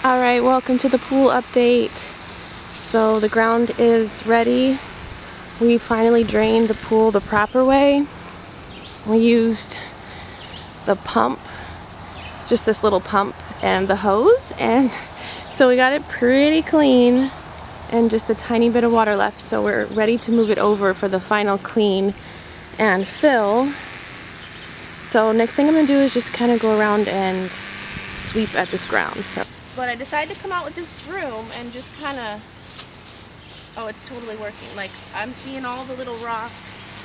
Alright, welcome to the pool update. So the ground is ready. We finally drained the pool the proper way. We used the pump, just this little pump and the hose, and so we got it pretty clean and just a tiny bit of water left, so we're ready to move it over for the final clean and fill. So next thing I'm going to do is just kind of go around and sweep at this ground. But I decided to come out with this broom and just kind of, oh, it's totally working. Like, I'm seeing all the little rocks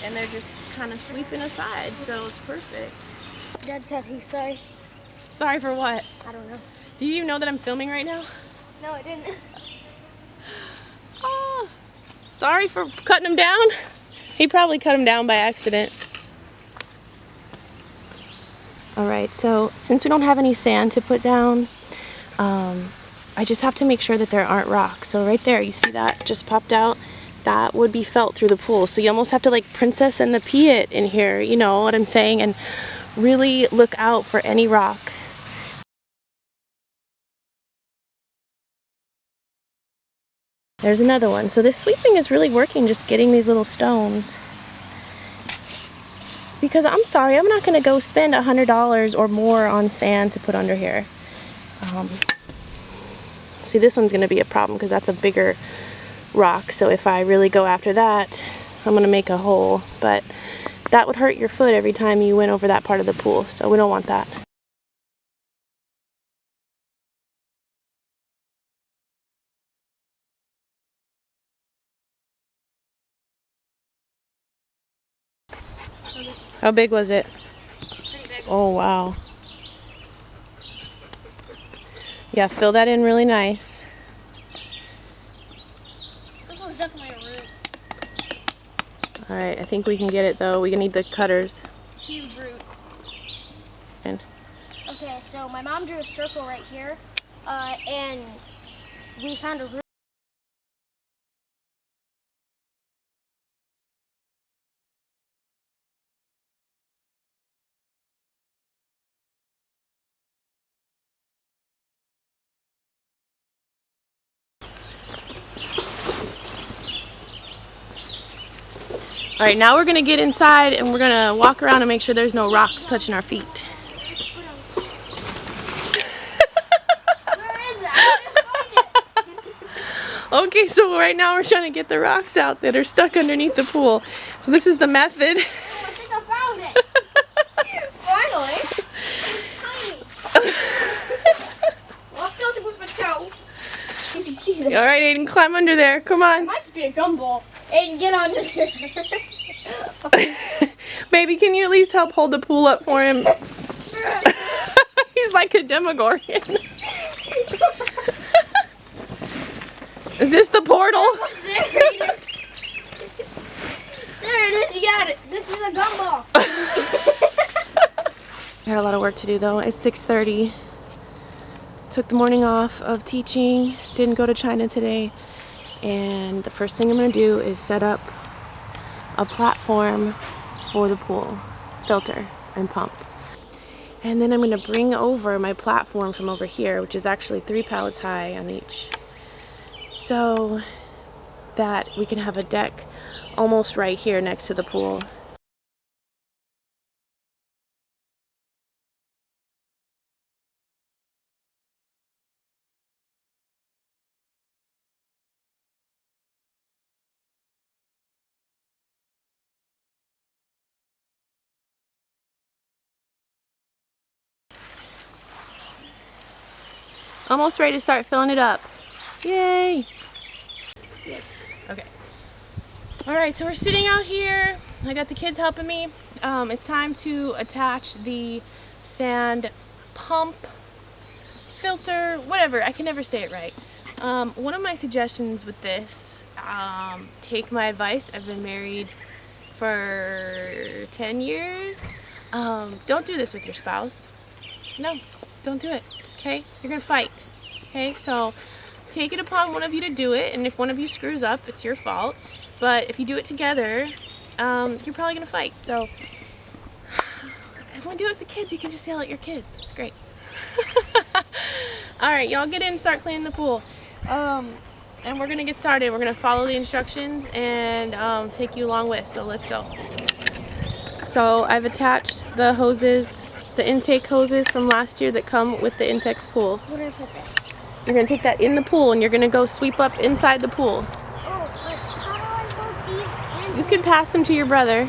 and they're just kind of sweeping aside, so it's perfect. Dad said he's sorry. Sorry for what? I don't know. Do you even know that I'm filming right now? No, I didn't. Oh, sorry for cutting him down. He probably cut him down by accident. Alright, so since we don't have any sand to put down, I just have to make sure that there aren't rocks. So right there, you see that just popped out? That would be felt through the pool. So you almost have to like Princess and the Pea it in here, you know what I'm saying? And really look out for any rock. There's another one. So this sweeping is really working, just getting these little stones. Because I'm sorry, I'm not going to go spend $100 or more on sand to put under here. See, this one's going to be a problem because that's a bigger rock. So if I really go after that, I'm going to make a hole. But that would hurt your foot every time you went over that part of the pool. So we don't want that. How big was it? Pretty big. Oh, wow. Yeah, fill that in really nice. This one's definitely a root. Alright, I think we can get it though. We need the cutters. It's a huge root. And Okay, so my mom drew a circle right here, and we found a root. alright, now we're going to get inside and we're going to walk around and make sure there's no rocks touching our feet. Where is it? I didn't find it. Okay, so right now we're trying to get the rocks out that are stuck underneath the pool. So this is the method. Oh, I think I found it. Finally. Tiny. Well, I filled it with my toe. You can see that. Alright, Aiden, climb under there. Come It on. might just be a gumball. Aiden, get under here. Baby, can you at least help hold the pool up for him? He's like a Demogorgon. Is this the portal? What's there? Aiden? There it is. You got it. This is a gumball. I had a lot of work to do though. It's 6:30. Took the morning off of teaching. Didn't go to China today. And the first thing I'm going to do is set up a platform for the pool, filter and pump. And then I'm going to bring over my platform from over here, which is actually 3 pallets high on each, so that we can have a deck almost right here next to the pool. Almost ready to start filling it up. Yay! Yes. Okay. Alright, so we're sitting out here. I got the kids helping me. It's time to attach the sand pump, filter, whatever. I can never say it right. One of my suggestions with this, take my advice. I've been married for 10 years. Don't do this with your spouse. No, don't do it. Okay? You're gonna fight. Okay? So take it upon one of you to do it, and if one of you screws up, it's your fault. But if you do it together, you're probably gonna fight. So if you want to do it with the kids, you can just yell at your kids. It's great. Alright, y'all get in and start cleaning the pool. And we're going to get started. We're going to follow the instructions and take you along with. So let's go. So I've attached the hoses, the intake hoses from last year that come with the Intex pool. Where do I put this? You're going to take that in the pool and you're going to go sweep up inside the pool. Oh, but how do I put these in? You can pass them to your brother.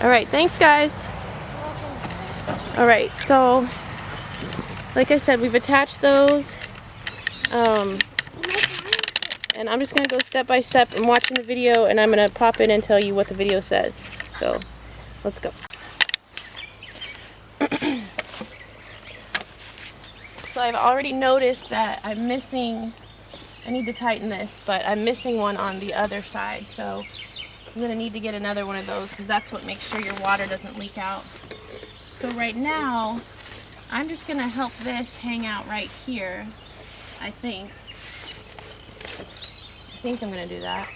Alright, thanks guys. Alright, so like I said, we've attached those. And I'm just going to go step by step. I'm watching the video and I'm going to pop in and tell you what the video says. So, let's go. So I've already noticed that I'm missing, I need to tighten this, but I'm missing one on the other side. So I'm going to need to get another one of those because that's what makes sure your water doesn't leak out. So right now, I'm just going to help this hang out right here, I think. I think I'm going to do that.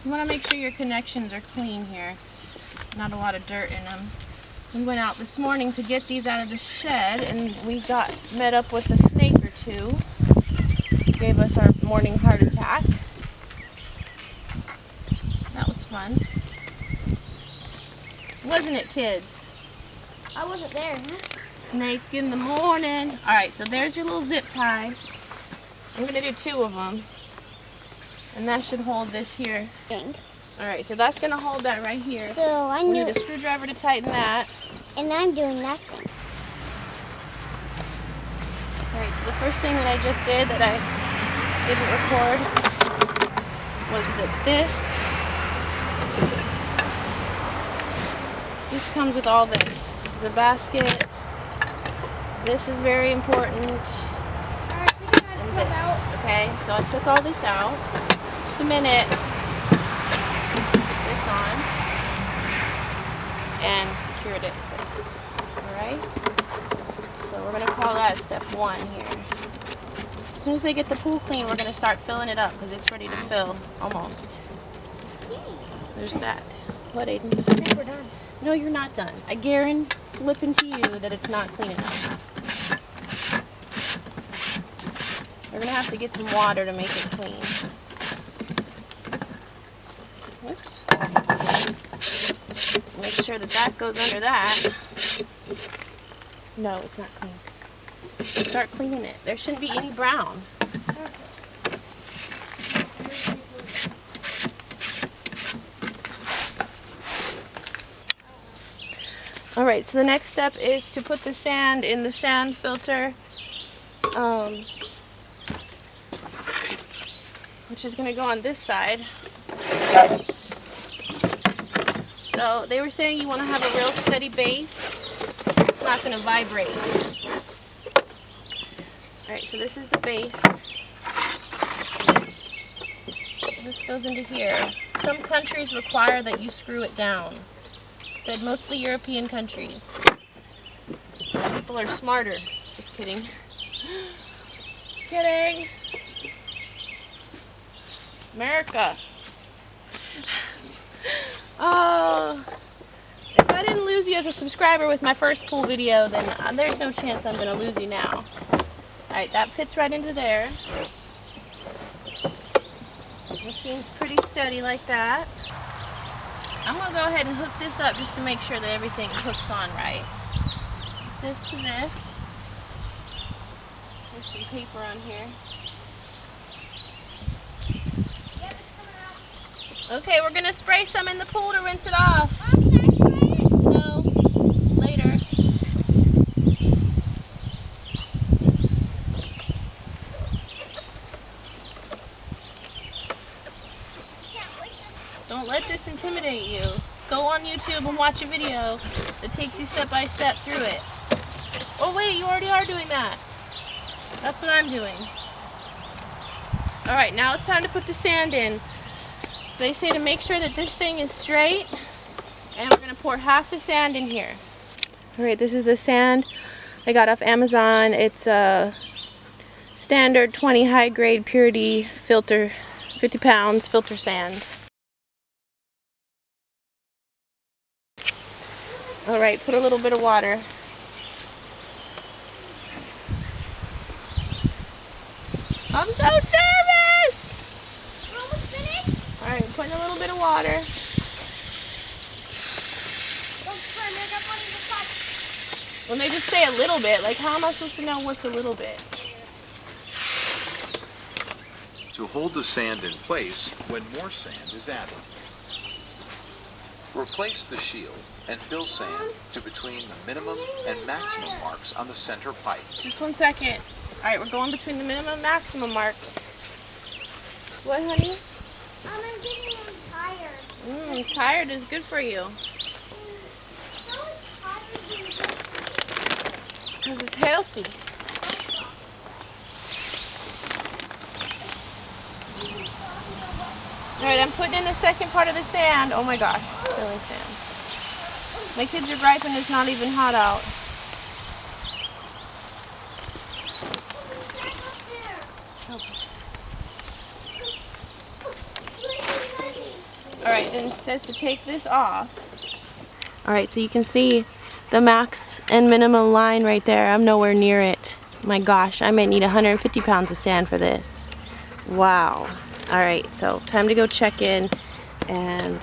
You want to make sure your connections are clean here. Not a lot of dirt in them. We went out this morning to get these out of the shed and we got met up with a snake or two. Gave us our morning heart attack. That was fun. Wasn't it, kids? I wasn't there. Snake in the morning. Alright, so there's your little zip tie. I'm going to do 2 of them. And that should hold this here. Alright, so that's going to hold that right here. So I We knew. need a screwdriver to tighten that. And I'm doing nothing. Alright, so the first thing that I just did that I didn't record was that this comes with all this. This is a basket. This is very important. And this. Okay, so I took all this out. Just a minute. This on. And secured it with this. Alright? So we're going to call that step 1 here. As soon as they get the pool clean, we're going to start filling it up because it's ready to fill, almost. There's that. What, Aiden? I think we're done. No, you're not done. I guarantee flipping to you that it's not clean enough. We're going to have to get some water to make it clean. Oops. Make sure that that goes under that. No, it's not clean. Start cleaning it. There shouldn't be any brown. Alright, so the next step is to put the sand in the sand filter, which is going to go on this side. So they were saying you want to have a real steady base. It's not going to vibrate. Alright, so this is the base. This goes into here. Some countries require that you screw it down. Said mostly European countries. People are smarter. Just kidding. Kidding. America. Oh. If I didn't lose you as a subscriber with my first pool video, then there's no chance I'm going to lose you now. Alright, that fits right into there. It seems pretty steady like that. I'm going to go ahead and hook this up just to make sure that everything hooks on right. This to this. There's some paper on here. Okay, we're going to spray some in the pool to rinse it off. Can I spray it? No, later. Don't let this intimidate you. Go on YouTube and watch a video that takes you step by step through it. Oh wait, you already are doing that. That's what I'm doing. Alright, now it's time to put the sand in. They say to make sure that this thing is straight, and we're going to pour half the sand in here. Alright, this is the sand I got off Amazon. It's a standard 20 high grade purity filter, 50 pounds filter sand. All right, put a little bit of water. I'm so nervous! We're almost finished. All right, putting a little bit of water. Don't turn it up on the top. When they just say a little bit, like how am I supposed to know what's a little bit? To hold the sand in place when more sand is added. Replace the shield and fill sand to between the minimum and maximum marks on the center pipe. Just 1 second. All right, we're going between the minimum and maximum marks. What, honey? I'm getting tired. Tired is good for you. So tired. Because it's healthy. All right, I'm putting in the second part of the sand. Oh my gosh, filling sand. My kids are griping it's not even hot out. All right, then it says to take this off. All right, so you can see the max and minimum line right there. I'm nowhere near it. My gosh, I might need 150 pounds of sand for this. Wow. All right, so time to go check in and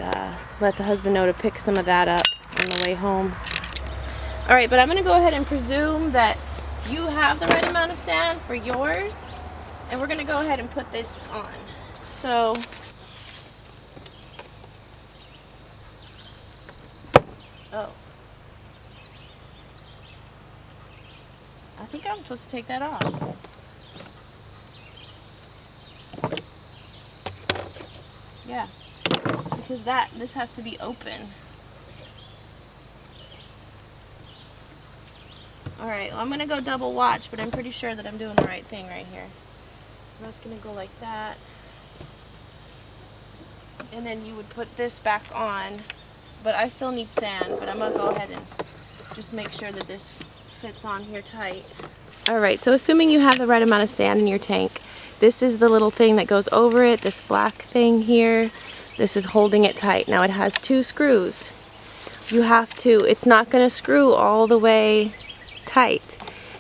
let the husband know to pick some of that up on the way home. All right, but I'm gonna go ahead and presume that you have the right amount of sand for yours, and we're gonna go ahead and put this on. So, oh. I think I'm supposed to take that off. Yeah, because this has to be open. Alright, well, I'm going to go double watch, but I'm pretty sure that I'm doing the right thing right here. I'm just going to go like that. And then you would put this back on, but I still need sand, but I'm going to go ahead and just make sure that this fits on here tight. Alright, so assuming you have the right amount of sand in your tank, this is the little thing that goes over it, this black thing here. This is holding it tight. Now it has 2 screws. You have to, it's not going to screw all the way tight.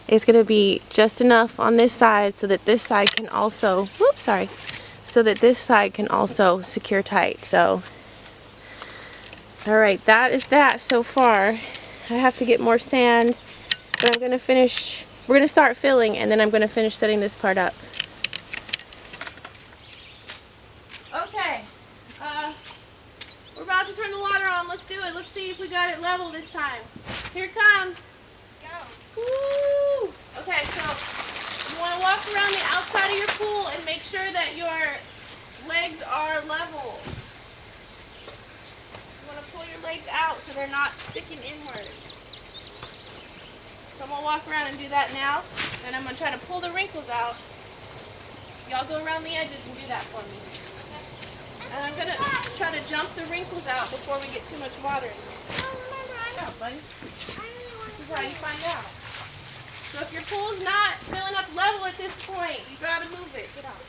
It's going to be just enough on this side so that this side can also, whoops, sorry, so that this side can also secure tight. So, alright, that is that so far. I have to get more sand, but I'm going to finish, we're going to start filling and then I'm going to finish setting this part up. Okay, we're about to turn the water on. Let's do it. Let's see if we got it level this time. Here it comes. Go. Woo! Okay, so you want to walk around the outside of your pool and make sure that your legs are level. You want to pull your legs out so they're not sticking inward. So I'm going to walk around and do that now. And I'm going to try to pull the wrinkles out. Y'all go around the edges and do that for me. And I'm going to try to jump the wrinkles out before we get too much water in there. Yeah, buddy. This is how you find out. So if your pool's not filling up level at this point, you got to move it. Get out.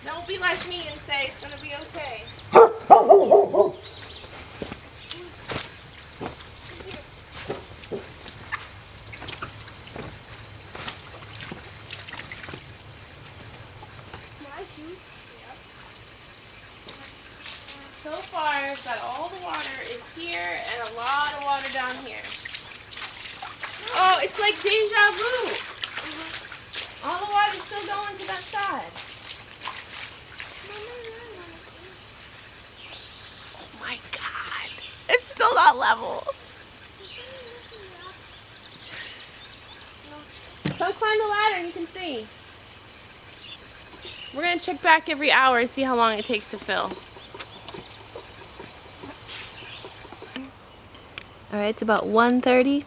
Don't be like me and say it's going to be okay. So far, I've got all the water is here and a lot of water down here. Oh, it's like deja vu. All the water's still going to that side. Oh my God. It's still not level. Come climb the ladder and you can see. We're going to check back every hour and see how long it takes to fill. Alright, it's about 1:30.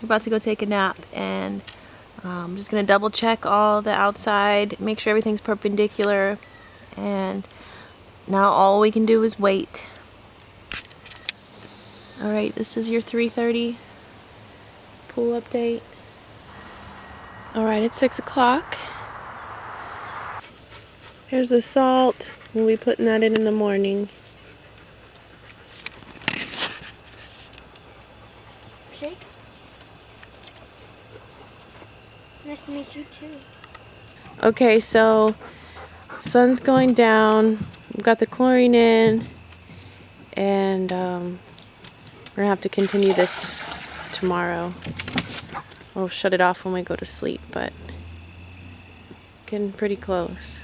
We're about to go take a nap and I'm just going to double check all the outside, make sure everything's perpendicular, and now all we can do is wait. Alright, this is your 3:30 pool update. Alright, it's 6 o'clock. Here's the salt. We'll be putting that in the morning. Shake. Nice to meet you too. Okay, so sun's going down. We've got the chlorine in, and we're gonna have to continue this tomorrow. We'll shut it off when we go to sleep, but getting pretty close.